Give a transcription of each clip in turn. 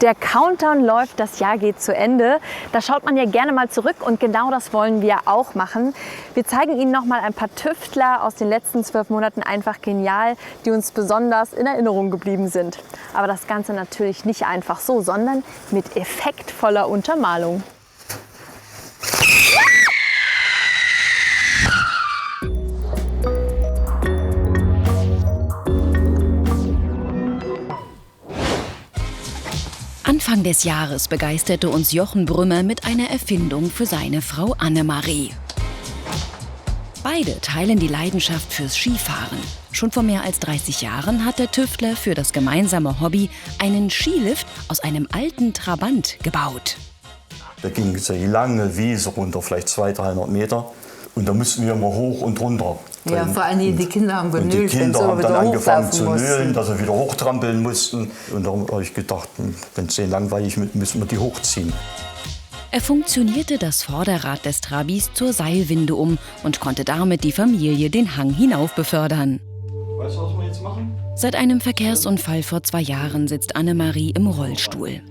Der Countdown läuft, das Jahr geht zu Ende. Da schaut man ja gerne mal zurück und genau das wollen wir auch machen. Wir zeigen Ihnen noch mal ein paar Tüftler aus den letzten 12 Monaten, einfach genial, die uns besonders in Erinnerung geblieben sind. Aber das Ganze natürlich nicht einfach so, sondern mit effektvoller Untermalung. Anfang des Jahres begeisterte uns Jochen Brümmer mit einer Erfindung für seine Frau Annemarie. Beide teilen die Leidenschaft fürs Skifahren. Schon vor mehr als 30 Jahren hat der Tüftler für das gemeinsame Hobby einen Skilift aus einem alten Trabant gebaut. Da ging es die lange Wiese runter, vielleicht 200-300 Meter. Und da mussten wir immer hoch und runter. Ja, vor allem die Kinder haben genölt. Und die Kinder haben dann angefangen zu nölen, dass sie wieder hochtrampeln mussten. Und da habe ich gedacht, wenn es denen langweilig ist, müssen wir die hochziehen. Er funktionierte das Vorderrad des Trabis zur Seilwinde um und konnte damit die Familie den Hang hinauf befördern. Weißt du, was wir jetzt machen? Seit einem Verkehrsunfall vor 2 Jahren sitzt Annemarie im Rollstuhl.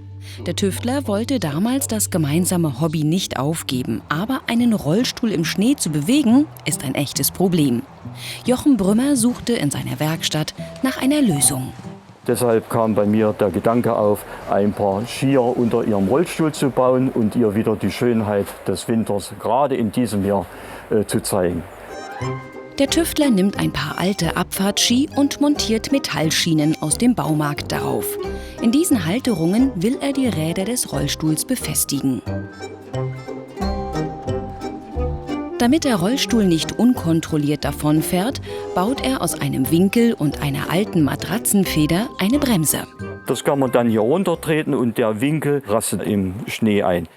Der Tüftler wollte damals das gemeinsame Hobby nicht aufgeben, aber einen Rollstuhl im Schnee zu bewegen, ist ein echtes Problem. Jochen Brümmer suchte in seiner Werkstatt nach einer Lösung. Deshalb kam bei mir der Gedanke auf, ein paar Skier unter ihrem Rollstuhl zu bauen und ihr wieder die Schönheit des Winters, gerade in diesem Jahr, zu zeigen. Der Tüftler nimmt ein paar alte Abfahrtski und montiert Metallschienen aus dem Baumarkt darauf. In diesen Halterungen will er die Räder des Rollstuhls befestigen. Damit der Rollstuhl nicht unkontrolliert davonfährt, baut er aus einem Winkel und einer alten Matratzenfeder eine Bremse. Das kann man dann hier runtertreten und der Winkel rastet im Schnee ein.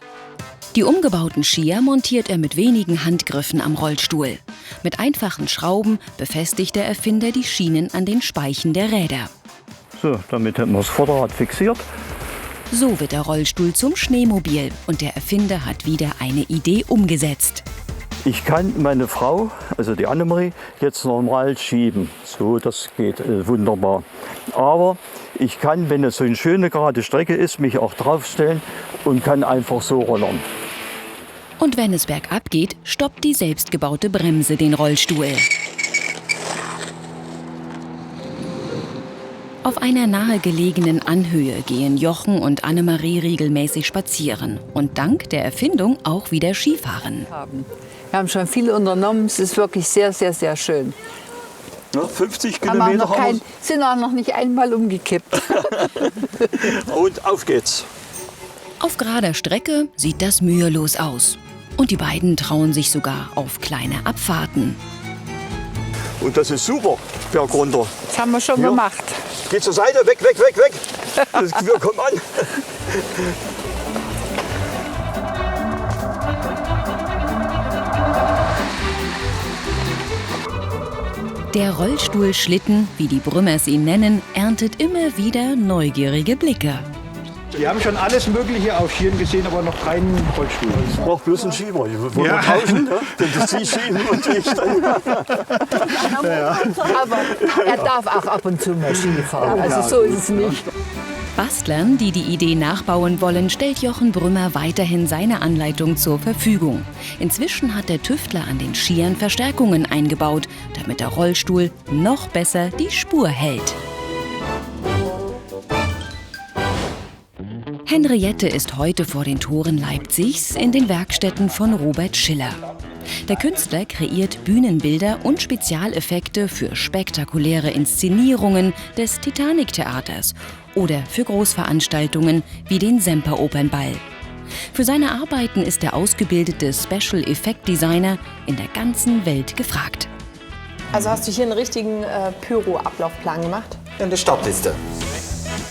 Die umgebauten Skier montiert er mit wenigen Handgriffen am Rollstuhl. Mit einfachen Schrauben befestigt der Erfinder die Schienen an den Speichen der Räder. So, damit haben wir das Vorderrad fixiert. So wird der Rollstuhl zum Schneemobil und der Erfinder hat wieder eine Idee umgesetzt. Ich kann meine Frau, also die Annemarie, jetzt normal schieben. So, das geht wunderbar. Aber ich kann, wenn es so eine schöne gerade Strecke ist, mich auch draufstellen und kann einfach so rollern. Und wenn es bergab geht, stoppt die selbstgebaute Bremse den Rollstuhl. Auf einer nahegelegenen Anhöhe gehen Jochen und Annemarie regelmäßig spazieren und dank der Erfindung auch wieder Skifahren. Wir haben schon viel unternommen, es ist wirklich sehr, sehr, sehr schön. Ja, 50 Kilometer sind auch noch nicht einmal umgekippt. Und auf geht's. Auf gerader Strecke sieht das mühelos aus. Und die beiden trauen sich sogar auf kleine Abfahrten. Und das ist super, berg runter. Das haben wir schon gemacht. Geh zur Seite, weg, weg, weg, weg. Wir kommen an. Der Rollstuhlschlitten, wie die Brümmers ihn nennen, erntet immer wieder neugierige Blicke. Wir haben schon alles Mögliche auf Skiern gesehen, aber noch keinen Rollstuhl. Ich brauche bloß einen Schieber. Ich wollte tauschen, denn das Sie schieben und ich dann. Aber er darf auch ab und zu mal Ski fahren. Also so ist es nicht. Bastlern, die die Idee nachbauen wollen, stellt Jochen Brümmer weiterhin seine Anleitung zur Verfügung. Inzwischen hat der Tüftler an den Skiern Verstärkungen eingebaut, damit der Rollstuhl noch besser die Spur hält. Henriette ist heute vor den Toren Leipzigs in den Werkstätten von Robert Schiller. Der Künstler kreiert Bühnenbilder und Spezialeffekte für spektakuläre Inszenierungen des Titanic-Theaters oder für Großveranstaltungen wie den Semperopernball. Für seine Arbeiten ist der ausgebildete Special Effect Designer in der ganzen Welt gefragt. Also hast du hier einen richtigen Pyro-Ablaufplan gemacht? Ja, eine Startliste.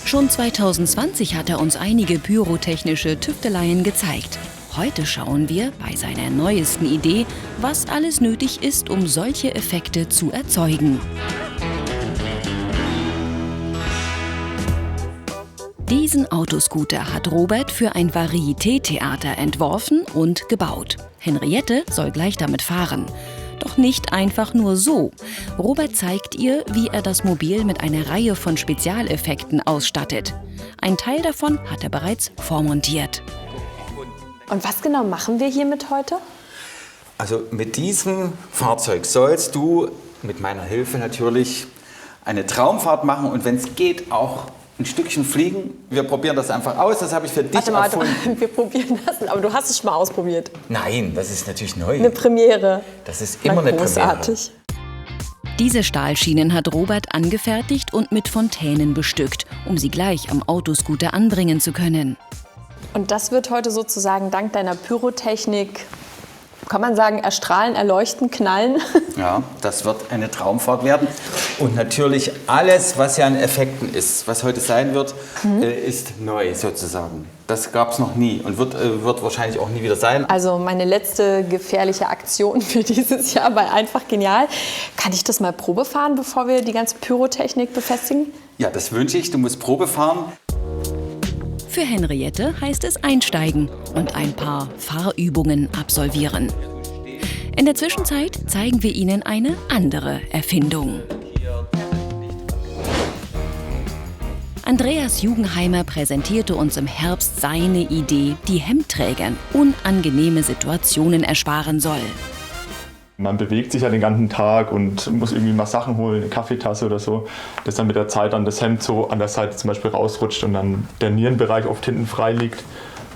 Schon 2020 hat er uns einige pyrotechnische Tüfteleien gezeigt. Heute schauen wir bei seiner neuesten Idee, was alles nötig ist, um solche Effekte zu erzeugen. Diesen Autoscooter hat Robert für ein Varieté-Theater entworfen und gebaut. Henriette soll gleich damit fahren. Doch nicht einfach nur so. Robert zeigt ihr, wie er das Mobil mit einer Reihe von Spezialeffekten ausstattet. Ein Teil davon hat er bereits vormontiert. Und was genau machen wir hiermit heute? Also mit diesem Fahrzeug sollst du mit meiner Hilfe natürlich eine Traumfahrt machen und wenn es geht auch ein Stückchen fliegen. Wir probieren das einfach aus, das habe ich für dich erfunden. Wir probieren das, aber du hast es schon mal ausprobiert. Nein, das ist natürlich neu. Eine Premiere. Das ist immer eine großartig. Premiere. Diese Stahlschienen hat Robert angefertigt und mit Fontänen bestückt, um sie gleich am Autoscooter anbringen zu können. Und das wird heute sozusagen dank deiner Pyrotechnik, kann man sagen, erstrahlen, erleuchten, knallen? Ja, das wird eine Traumfahrt werden. Und natürlich alles, was ja an Effekten ist, was heute sein wird, ist neu sozusagen. Das gab es noch nie und wird wahrscheinlich auch nie wieder sein. Also meine letzte gefährliche Aktion für dieses Jahr bei Einfach Genial. Kann ich das mal Probe fahren, bevor wir die ganze Pyrotechnik befestigen? Ja, das wünsche ich. Du musst Probe fahren. Für Henriette heißt es einsteigen und ein paar Fahrübungen absolvieren. In der Zwischenzeit zeigen wir Ihnen eine andere Erfindung. Andreas Jugenheimer präsentierte uns im Herbst seine Idee, die Hemdträgern unangenehme Situationen ersparen soll. Man bewegt sich ja den ganzen Tag und muss irgendwie mal Sachen holen, eine Kaffeetasse oder so, dass dann mit der Zeit dann das Hemd so an der Seite zum Beispiel rausrutscht und dann der Nierenbereich oft hinten frei liegt.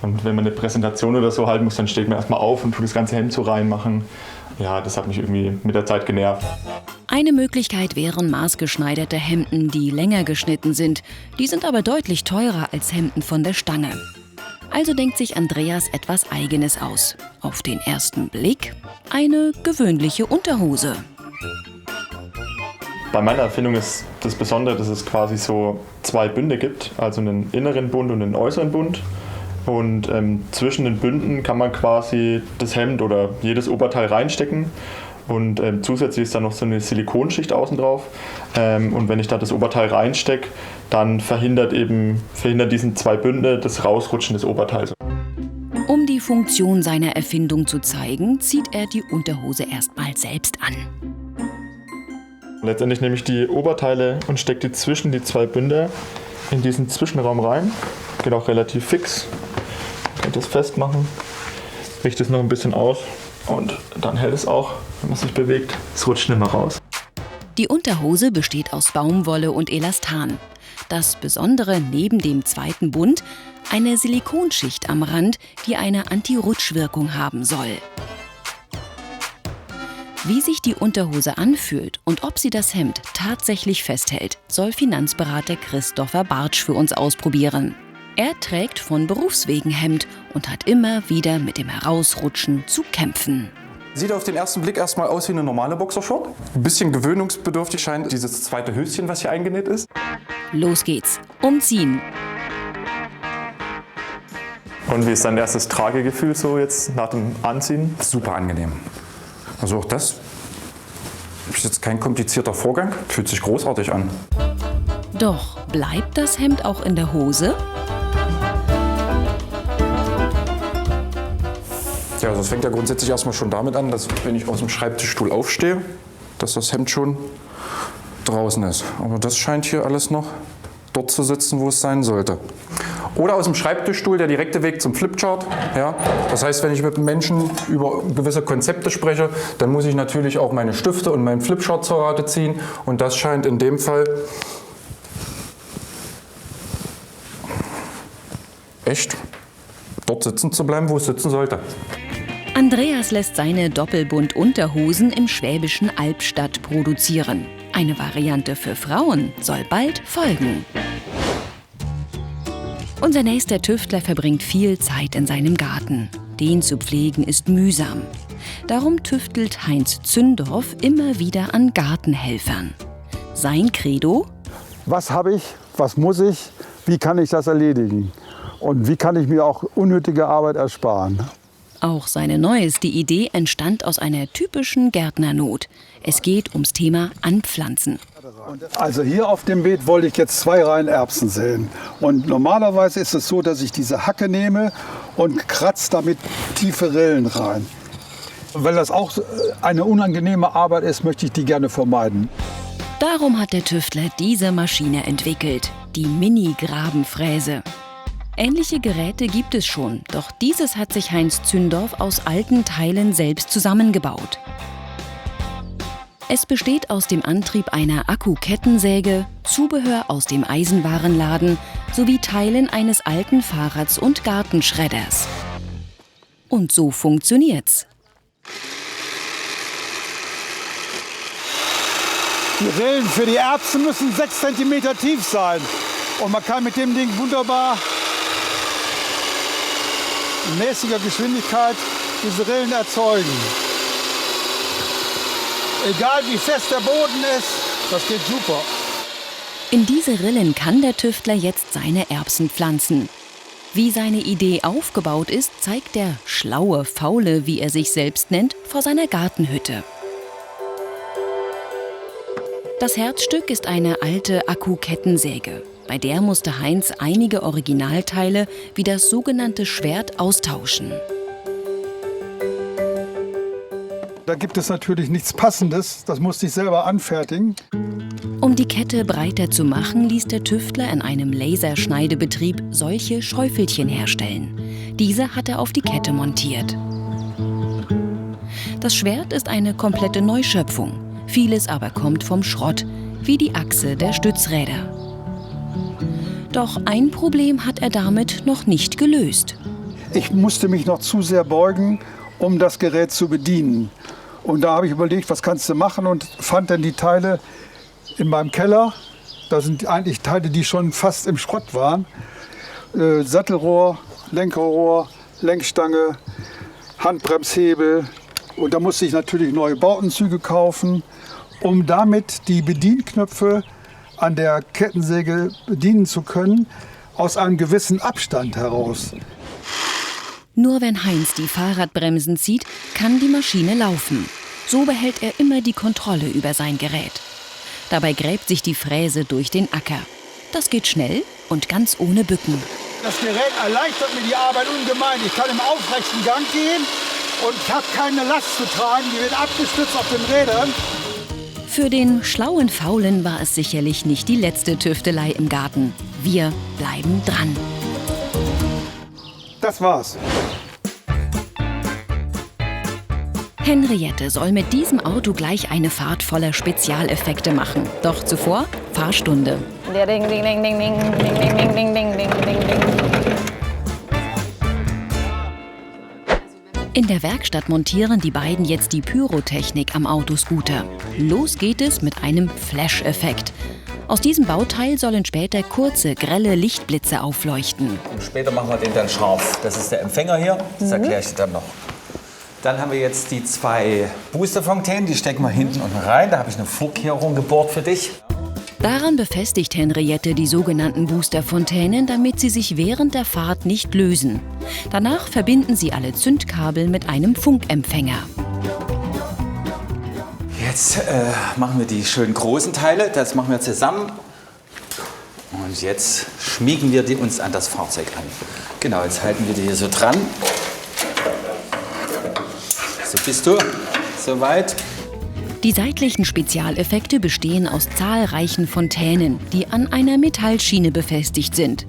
Und wenn man eine Präsentation oder so halten muss, dann steht man erstmal auf und tut das ganze Hemd so reinmachen. Ja, das hat mich irgendwie mit der Zeit genervt. Eine Möglichkeit wären maßgeschneiderte Hemden, die länger geschnitten sind. Die sind aber deutlich teurer als Hemden von der Stange. Also denkt sich Andreas etwas Eigenes aus. Auf den ersten Blick eine gewöhnliche Unterhose. Bei meiner Erfindung ist das Besondere, dass es quasi so zwei Bünde gibt, also einen inneren Bund und einen äußeren Bund. Und zwischen den Bünden kann man quasi das Hemd oder jedes Oberteil reinstecken. Und zusätzlich ist da noch so eine Silikonschicht außen drauf. Und wenn ich da das Oberteil reinstecke, dann verhindert diesen zwei Bünde das Rausrutschen des Oberteils. Um die Funktion seiner Erfindung zu zeigen, zieht er die Unterhose erstmal selbst an. Letztendlich nehme ich die Oberteile und stecke die zwischen die zwei Bünde in diesen Zwischenraum rein. Geht auch relativ fix. Ich kann das festmachen, richte es noch ein bisschen aus und dann hält es auch, wenn man sich bewegt. Es rutscht nicht mehr raus. Die Unterhose besteht aus Baumwolle und Elastan. Das Besondere neben dem zweiten Bund, eine Silikonschicht am Rand, die eine Anti-Rutschwirkung haben soll. Wie sich die Unterhose anfühlt und ob sie das Hemd tatsächlich festhält, soll Finanzberater Christopher Bartsch für uns ausprobieren. Er trägt von Berufswegen Hemd und hat immer wieder mit dem Herausrutschen zu kämpfen. Sieht auf den ersten Blick erstmal aus wie eine normale Boxershort. Ein bisschen gewöhnungsbedürftig scheint dieses zweite Höschen, was hier eingenäht ist. Los geht's. Umziehen. Und wie ist dein erstes Tragegefühl so jetzt nach dem Anziehen? Super angenehm. Also auch das ist jetzt kein komplizierter Vorgang, fühlt sich großartig an. Doch bleibt das Hemd auch in der Hose? Ja, also es fängt ja grundsätzlich erstmal schon damit an, dass wenn ich aus dem Schreibtischstuhl aufstehe, dass das Hemd schon draußen ist. Aber das scheint hier alles noch dort zu sitzen, wo es sein sollte. Oder aus dem Schreibtischstuhl der direkte Weg zum Flipchart. Ja? Das heißt, wenn ich mit Menschen über gewisse Konzepte spreche, dann muss ich natürlich auch meine Stifte und meinen Flipchart zur Rate ziehen. Und das scheint in dem Fall echt dort sitzen zu bleiben, wo es sitzen sollte. Andreas lässt seine Doppelbund-Unterhosen im schwäbischen Albstadt produzieren. Eine Variante für Frauen soll bald folgen. Unser nächster Tüftler verbringt viel Zeit in seinem Garten. Den zu pflegen ist mühsam. Darum tüftelt Heinz Zündorf immer wieder an Gartenhelfern. Sein Credo: Was habe ich, was muss ich, wie kann ich das erledigen? Und wie kann ich mir auch unnötige Arbeit ersparen? Auch seine neueste Idee entstand aus einer typischen Gärtnernot. Es geht ums Thema Anpflanzen. Also hier auf dem Beet wollte ich jetzt 2 Reihen Erbsen säen. Und normalerweise ist es so, dass ich diese Hacke nehme und kratze damit tiefe Rillen rein. Weil das auch eine unangenehme Arbeit ist, möchte ich die gerne vermeiden. Darum hat der Tüftler diese Maschine entwickelt, die Mini-Grabenfräse. Ähnliche Geräte gibt es schon, doch dieses hat sich Heinz Zündorf aus alten Teilen selbst zusammengebaut. Es besteht aus dem Antrieb einer Akkukettensäge, Zubehör aus dem Eisenwarenladen sowie Teilen eines alten Fahrrads und Gartenschredders. Und so funktioniert's. Die Rillen für die Erbsen müssen 6 cm tief sein. Und man kann mit dem Ding wunderbar in mäßiger Geschwindigkeit diese Rillen erzeugen. Egal wie fest der Boden ist, das geht super. In diese Rillen kann der Tüftler jetzt seine Erbsen pflanzen. Wie seine Idee aufgebaut ist, zeigt der schlaue Faule, wie er sich selbst nennt, vor seiner Gartenhütte. Das Herzstück ist eine alte Akkukettensäge. Bei der musste Heinz einige Originalteile wie das sogenannte Schwert austauschen. Da gibt es natürlich nichts Passendes, das musste ich selber anfertigen. Um die Kette breiter zu machen, ließ der Tüftler in einem Laserschneidebetrieb solche Schäufelchen herstellen. Diese hat er auf die Kette montiert. Das Schwert ist eine komplette Neuschöpfung. Vieles aber kommt vom Schrott, wie die Achse der Stützräder. Doch ein Problem hat er damit noch nicht gelöst. Ich musste mich noch zu sehr beugen, um das Gerät zu bedienen. Und da habe ich überlegt, was kannst du machen, und fand dann die Teile in meinem Keller. Das sind eigentlich Teile, die schon fast im Schrott waren. Sattelrohr, Lenkerrohr, Lenkstange, Handbremshebel. Und da musste ich natürlich neue Bautenzüge kaufen, um damit die Bedienknöpfe an der Kettensäge bedienen zu können, aus einem gewissen Abstand heraus. Nur wenn Heinz die Fahrradbremsen zieht, kann die Maschine laufen. So behält er immer die Kontrolle über sein Gerät. Dabei gräbt sich die Fräse durch den Acker. Das geht schnell und ganz ohne Bücken. Das Gerät erleichtert mir die Arbeit ungemein. Ich kann im aufrechten Gang gehen und habe keine Last zu tragen. Die wird abgestützt auf den Rädern. Für den schlauen Faulen war es sicherlich nicht die letzte Tüftelei im Garten. Wir bleiben dran. Das war's. Henriette soll mit diesem Auto gleich eine Fahrt voller Spezialeffekte machen. Doch zuvor Fahrstunde. Ding, ding, ding, ding, ding, ding, ding, ding, ding, ding, ding, ding. In der Werkstatt montieren die beiden jetzt die Pyrotechnik am Autoscooter. Los geht es mit einem Flash-Effekt. Aus diesem Bauteil sollen später kurze, grelle Lichtblitze aufleuchten. Und später machen wir den dann scharf. Das ist der Empfänger hier, das erkläre ich dir dann noch. Dann haben wir jetzt die 2 Boosterfontänen, die stecken wir hinten unten rein. Da habe ich eine Vorkehrung gebohrt für dich. Daran befestigt Henriette die sogenannten Boosterfontänen, damit sie sich während der Fahrt nicht lösen. Danach verbinden sie alle Zündkabel mit einem Funkempfänger. Jetzt machen wir die schönen großen Teile, das machen wir zusammen. Und jetzt schmiegen wir die uns an das Fahrzeug an. Genau, jetzt halten wir die hier so dran. So bist du, soweit. Die seitlichen Spezialeffekte bestehen aus zahlreichen Fontänen, die an einer Metallschiene befestigt sind.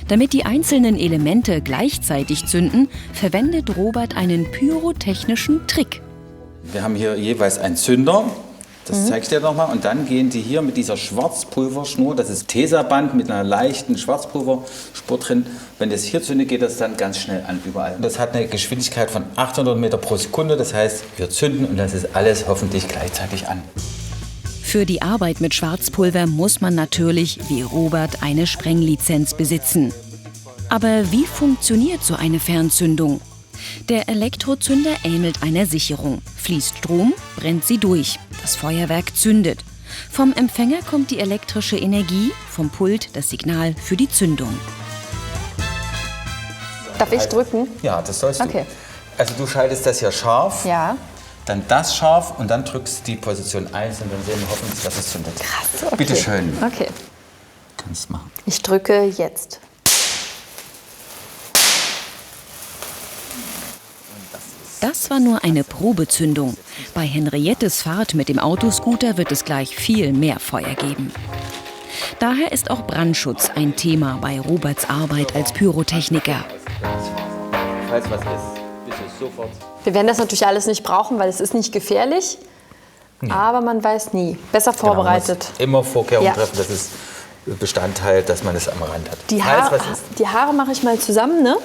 Damit die einzelnen Elemente gleichzeitig zünden, verwendet Robert einen pyrotechnischen Trick. Wir haben hier jeweils einen Zünder, das zeige ich dir nochmal. Und dann gehen die hier mit dieser Schwarzpulverschnur, das ist Tesaband mit einer leichten Schwarzpulverspur drin. Wenn das hier zündet, geht das dann ganz schnell an überall. Und das hat eine Geschwindigkeit von 800 Meter pro Sekunde. Das heißt, wir zünden und das ist alles hoffentlich gleichzeitig an. Für die Arbeit mit Schwarzpulver muss man natürlich, wie Robert, eine Sprenglizenz besitzen. Aber wie funktioniert so eine Fernzündung? Der Elektrozünder ähnelt einer Sicherung. Fließt Strom, brennt sie durch. Das Feuerwerk zündet. Vom Empfänger kommt die elektrische Energie, vom Pult das Signal für die Zündung. Darf ich drücken? Ja, das sollst du. Okay. Also du schaltest das hier scharf, Ja. dann das scharf und dann drückst du die Position 1 und dann sehen wir hoffentlich, dass es zündet. Krass, okay. Bitte schön. Okay. Kannst du machen. Ich drücke jetzt. Und das ist Das war nur eine Probezündung. Bei Henriettes Fahrt mit dem Autoscooter wird es gleich viel mehr Feuer geben. Daher ist auch Brandschutz ein Thema bei Roberts Arbeit als Pyrotechniker. Falls was ist, bitte sofort. Wir werden das natürlich alles nicht brauchen, weil es ist nicht gefährlich. Aber man weiß nie. Besser vorbereitet. Man muss immer Vorkehrungen treffen, das ist Bestandteil, dass man es am Rand hat. Die Haare mache ich mal zusammen, ne?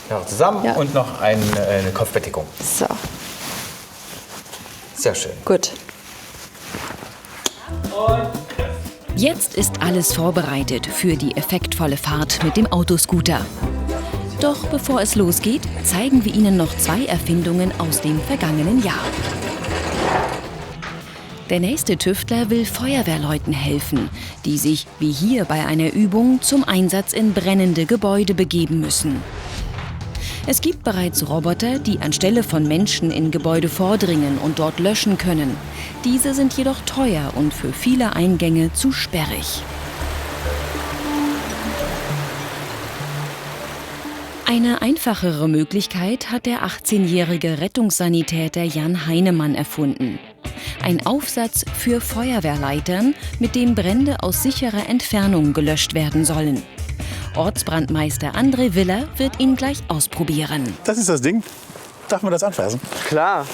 Ja, zusammen und noch eine Kopfbedeckung. So. Sehr schön. Gut. Jetzt ist alles vorbereitet für die effektvolle Fahrt mit dem Autoscooter. Doch bevor es losgeht, zeigen wir Ihnen noch 2 Erfindungen aus dem vergangenen Jahr. Der nächste Tüftler will Feuerwehrleuten helfen, die sich, wie hier bei einer Übung, zum Einsatz in brennende Gebäude begeben müssen. Es gibt bereits Roboter, die anstelle von Menschen in Gebäude vordringen und dort löschen können. Diese sind jedoch teuer und für viele Eingänge zu sperrig. Eine einfachere Möglichkeit hat der 18-jährige Rettungssanitäter Jan Heinemann erfunden. Ein Aufsatz für Feuerwehrleitern, mit dem Brände aus sicherer Entfernung gelöscht werden sollen. Ortsbrandmeister André Willer wird ihn gleich ausprobieren. Das ist das Ding. Darf man das anfassen? Klar,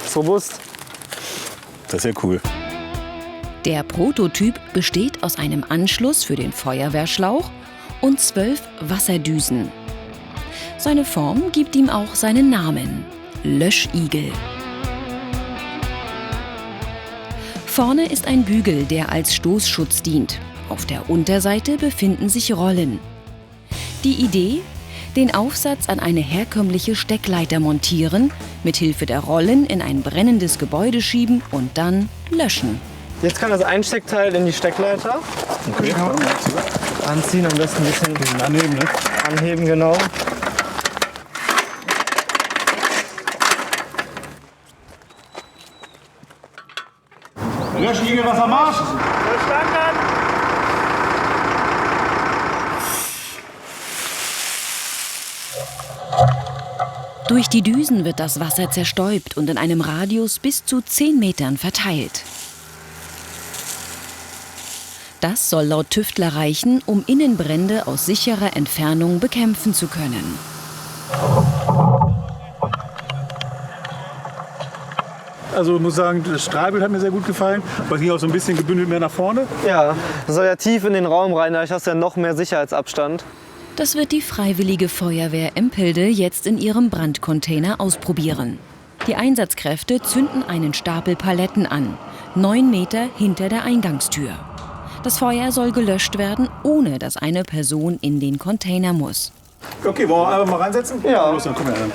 ist robust. Das ist ja cool. Der Prototyp besteht aus einem Anschluss für den Feuerwehrschlauch und 12 Wasserdüsen. Seine Form gibt ihm auch seinen Namen: Löschigel. Vorne ist ein Bügel, der als Stoßschutz dient. Auf der Unterseite befinden sich Rollen. Die Idee? Den Aufsatz an eine herkömmliche Steckleiter montieren, mithilfe der Rollen in ein brennendes Gebäude schieben und dann löschen. Jetzt kann das Einsteckteil in die Steckleiter. Okay. Anziehen, am besten ein bisschen anheben, ne? Anheben, genau. Löschigel, was am Marsch? Verstanden! Durch die Düsen wird das Wasser zerstäubt und in einem Radius bis zu 10 Metern verteilt. Das soll laut Tüftler reichen, um Innenbrände aus sicherer Entfernung bekämpfen zu können. Also ich muss sagen, das Strahlbild hat mir sehr gut gefallen. Aber es ging auch so ein bisschen gebündelt mehr nach vorne. Ja, das soll ja tief in den Raum rein, dadurch hast du ja noch mehr Sicherheitsabstand. Das wird die Freiwillige Feuerwehr Empelde jetzt in ihrem Brandcontainer ausprobieren. Die Einsatzkräfte zünden einen Stapel Paletten an, 9 Meter hinter der Eingangstür. Das Feuer soll gelöscht werden, ohne dass eine Person in den Container muss. Okay, wollen wir einfach mal reinsetzen? Ja. Los, dann kommen wir an.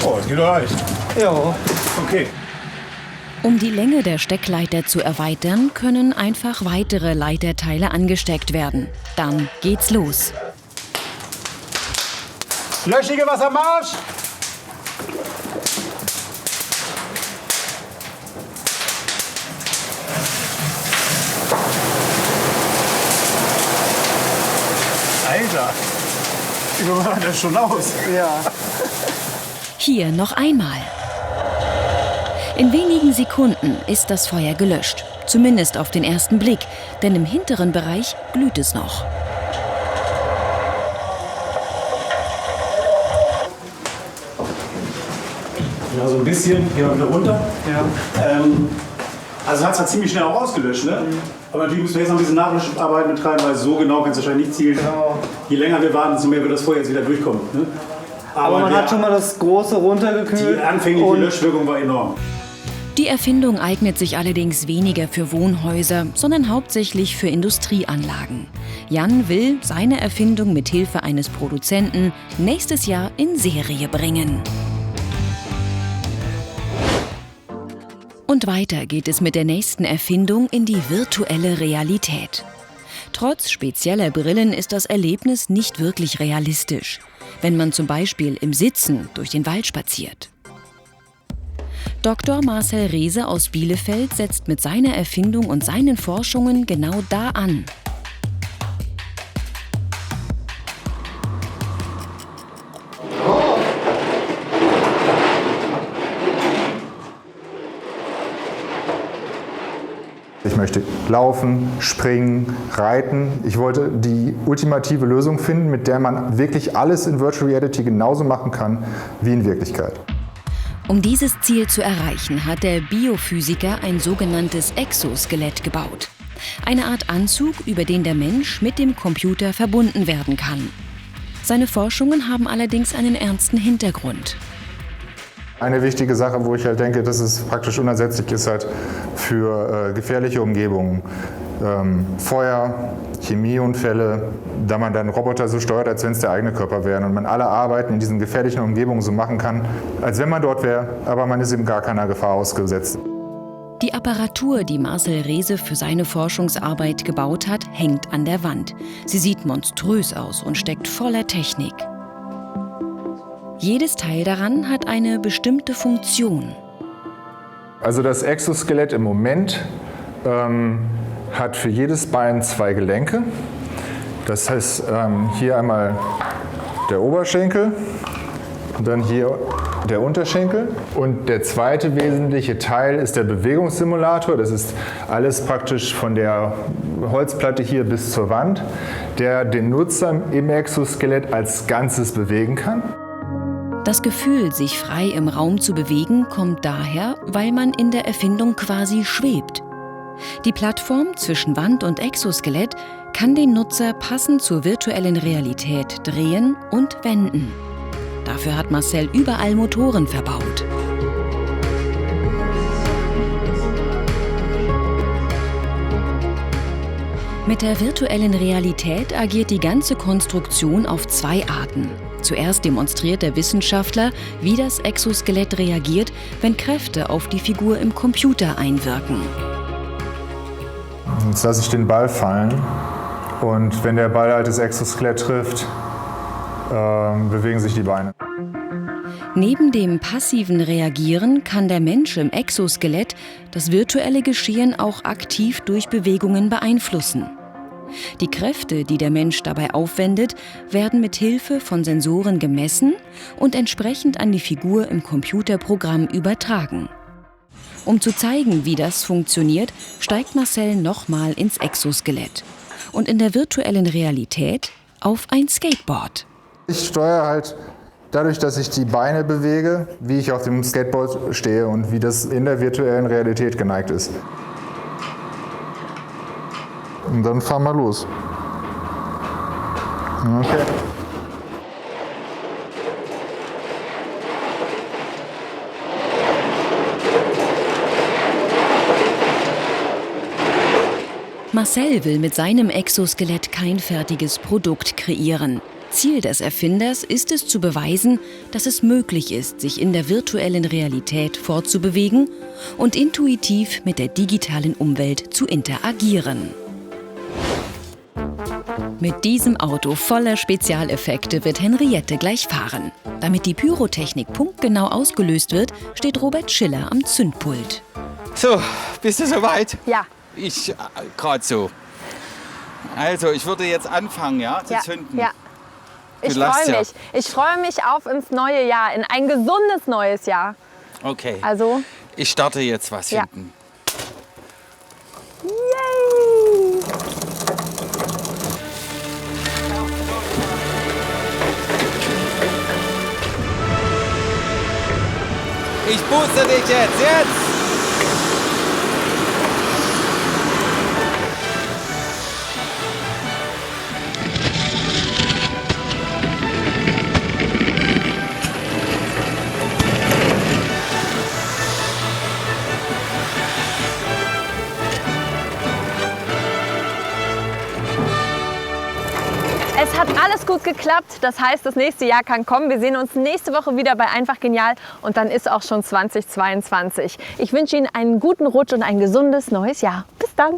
Oh, es geht doch leicht. Ja. Okay. Um die Länge der Steckleiter zu erweitern, können einfach weitere Leiterteile angesteckt werden. Dann geht's los. Löschige Wassermarsch! Alter, wie war das schon aus? Ja. Hier noch einmal. In wenigen Sekunden ist das Feuer gelöscht. Zumindest auf den ersten Blick, denn im hinteren Bereich glüht es noch. Ja, so ein bisschen. Gehen wir wieder runter. Ja. Also hat es halt ziemlich schnell auch ausgelöscht, ne? Aber natürlich müssen wir jetzt noch ein bisschen Nachlöscharbeit betreiben, weil so genau kannst du wahrscheinlich nicht zielen. Genau. Je länger wir warten, desto mehr wird das Feuer jetzt wieder durchkommen. Ne? Aber man hat schon mal das Große runtergekühlt. Die anfängliche Löschwirkung war enorm. Die Erfindung eignet sich allerdings weniger für Wohnhäuser, sondern hauptsächlich für Industrieanlagen. Jan will seine Erfindung mit Hilfe eines Produzenten nächstes Jahr in Serie bringen. Und weiter geht es mit der nächsten Erfindung in die virtuelle Realität. Trotz spezieller Brillen ist das Erlebnis nicht wirklich realistisch, wenn man zum Beispiel im Sitzen durch den Wald spaziert. Dr. Marcel Reese aus Bielefeld setzt mit seiner Erfindung und seinen Forschungen genau da an. möchte laufen, springen, reiten. Ich wollte die ultimative Lösung finden, mit der man wirklich alles in Virtual Reality genauso machen kann wie in Wirklichkeit. Um dieses Ziel zu erreichen, hat der Biophysiker ein sogenanntes Exoskelett gebaut. Eine Art Anzug, über den der Mensch mit dem Computer verbunden werden kann. Seine Forschungen haben allerdings einen ernsten Hintergrund. Eine wichtige Sache, wo ich halt denke, dass es praktisch unersetzlich ist, halt für gefährliche Umgebungen. Feuer, Chemieunfälle, da man dann Roboter so steuert, als wenn es der eigene Körper wären und man alle Arbeiten in diesen gefährlichen Umgebungen so machen kann, als wenn man dort wäre, aber man ist eben gar keiner Gefahr ausgesetzt. Die Apparatur, die Marcel Reese für seine Forschungsarbeit gebaut hat, hängt an der Wand. Sie sieht monströs aus und steckt voller Technik. Jedes Teil daran hat eine bestimmte Funktion. Also das Exoskelett im Moment hat für jedes Bein 2 Gelenke. Das heißt, hier einmal der Oberschenkel und dann hier der Unterschenkel. Und der zweite wesentliche Teil ist der Bewegungssimulator. Das ist alles praktisch von der Holzplatte hier bis zur Wand, der den Nutzer im Exoskelett als Ganzes bewegen kann. Das Gefühl, sich frei im Raum zu bewegen, kommt daher, weil man in der Erfindung quasi schwebt. Die Plattform zwischen Wand und Exoskelett kann den Nutzer passend zur virtuellen Realität drehen und wenden. Dafür hat Marcel überall Motoren verbaut. Mit der virtuellen Realität agiert die ganze Konstruktion auf 2 Arten. Zuerst demonstriert der Wissenschaftler, wie das Exoskelett reagiert, wenn Kräfte auf die Figur im Computer einwirken. Jetzt lasse ich den Ball fallen und wenn der Ball halt das Exoskelett trifft, bewegen sich die Beine. Neben dem passiven Reagieren kann der Mensch im Exoskelett das virtuelle Geschehen auch aktiv durch Bewegungen beeinflussen. Die Kräfte, die der Mensch dabei aufwendet, werden mit Hilfe von Sensoren gemessen und entsprechend an die Figur im Computerprogramm übertragen. Um zu zeigen, wie das funktioniert, steigt Marcel nochmal ins Exoskelett und in der virtuellen Realität auf ein Skateboard. Ich steuere halt dadurch, dass ich die Beine bewege, wie ich auf dem Skateboard stehe und wie das in der virtuellen Realität geneigt ist. Und dann fahren wir los. Okay. Marcel will mit seinem Exoskelett kein fertiges Produkt kreieren. Ziel des Erfinders ist es zu beweisen, dass es möglich ist, sich in der virtuellen Realität fortzubewegen und intuitiv mit der digitalen Umwelt zu interagieren. Mit diesem Auto voller Spezialeffekte wird Henriette gleich fahren. Damit die Pyrotechnik punktgenau ausgelöst wird, steht Robert Schiller am Zündpult. So, bist du soweit? Ja. Ich gerade so. Also, ich würde jetzt anfangen, ja, zu zünden. Ja. Ich freue mich. Ich freue mich auf ins neue Jahr, in ein gesundes neues Jahr. Okay. Also, ich starte jetzt was hinten. Yay! Ich booste dich jetzt! Es hat alles gut geklappt. Das heißt, das nächste Jahr kann kommen. Wir sehen uns nächste Woche wieder bei Einfach Genial und dann ist auch schon 2022. Ich wünsche Ihnen einen guten Rutsch und ein gesundes neues Jahr. Bis dann!